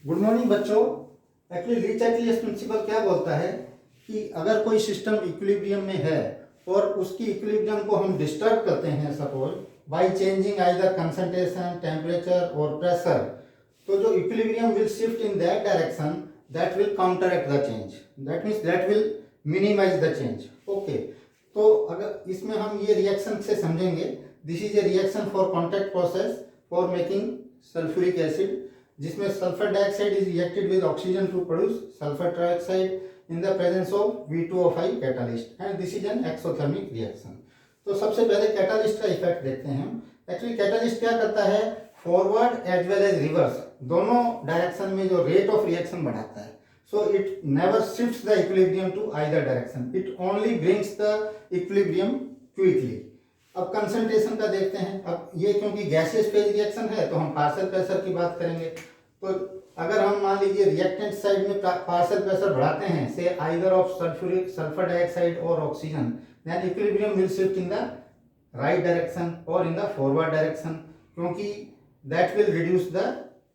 Good morning बच्चों। Actually ली चैटलियस principal क्या बोलता है कि अगर कोई सिस्टम इक्विलिब्रियम में है और उसकी इक्विलिब्रियम को हम डिस्टर्ब करते हैं, suppose by changing either concentration, temperature और प्रेशर, तो जो equilibrium will shift in that direction that will counteract the change, that means that will minimize the change. Okay, तो अगर इसमें हम ये रिएक्शन से समझेंगे, this is a reaction for contact process for making sulphuric acid, जिसमें sulphur dioxide is reacted with oxygen to produce sulphur trioxide in the presence of V2O5 catalyst and this is an exothermic reaction. तो सबसे पहले catalyst का effect देखते हैं हम। Actually catalyst क्या करता है, forward as well as reverse, दोनों डायरेक्शन में जो रेट ऑफ रिएक्शन बढ़ाता है। So it never shifts the equilibrium to either direction, it only brings the equilibrium quickly. अब कंसंट्रेशन का देखते हैं। अब ये क्योंकि गैसियस फेज रिएक्शन है तो हम पार्शियल प्रेशर की बात करेंगे। तो अगर हम मान लीजिए रिएक्टेंट साइड में पार्शियल प्रेशर बढ़ाते हैं, say either of sulphur dioxide और oxygen, then equilibrium will shift in the right direction और इन द फॉरवर्ड डायरेक्शन, क्योंकि that will reduce the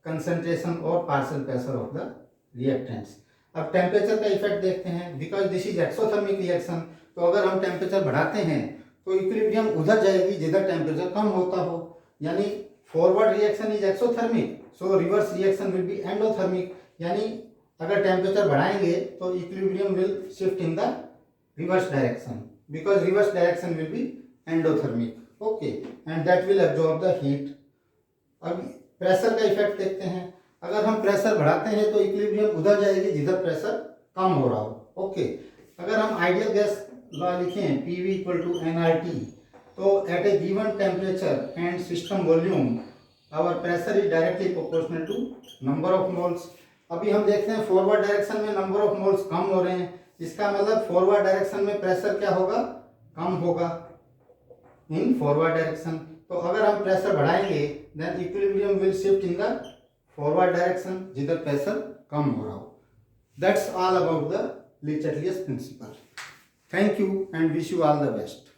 concentration और partial pressure of the reactants. अब temperature का effect देखते हैं। Because this is exothermic reaction, तो अगर हम टेम्परेचर बढ़ाते हैं तो इक्विलिब्रियम उधर जाएगी जिधर टेम्परेचर कम होता हो, यानी forward reaction is exothermic, so reverse reaction will be endothermic, यानी अगर टेम्परेचर बढ़ाएंगे तो equilibrium will shift in the reverse direction, because reverse direction will be endothermic. Okay, and that will absorb the heat. अब pressure का effect देखते हैं। अगर हम प्रेशर बढ़ाते हैं तो इक्विलिब्रियम उधर जाएगी जिधर प्रेशर कम हो रहा हो। ओके, अगर हम आइडियल गैस लॉ लिखें PV इक्वल टू nRT, तो at a given temperature and system volume our pressure is directly proportional to number of moles. अभी हम देखते हैं फॉरवर्ड डायरेक्शन में नंबर ऑफ मोल्स कम हो रहे हैं, इसका मतलब फॉरवर्ड डायरेक्शन में प्रेशर क्या होगा, कम होगा इन फॉरवर्ड डायरेक्शन। तो अगर हम प्रेशर बढ़ाएंगे then equilibrium will shift in the forward direction जिधर प्रेशर कम हो रहा हो। That's all about the Le Chatelier's principle. Thank you and wish you all the best.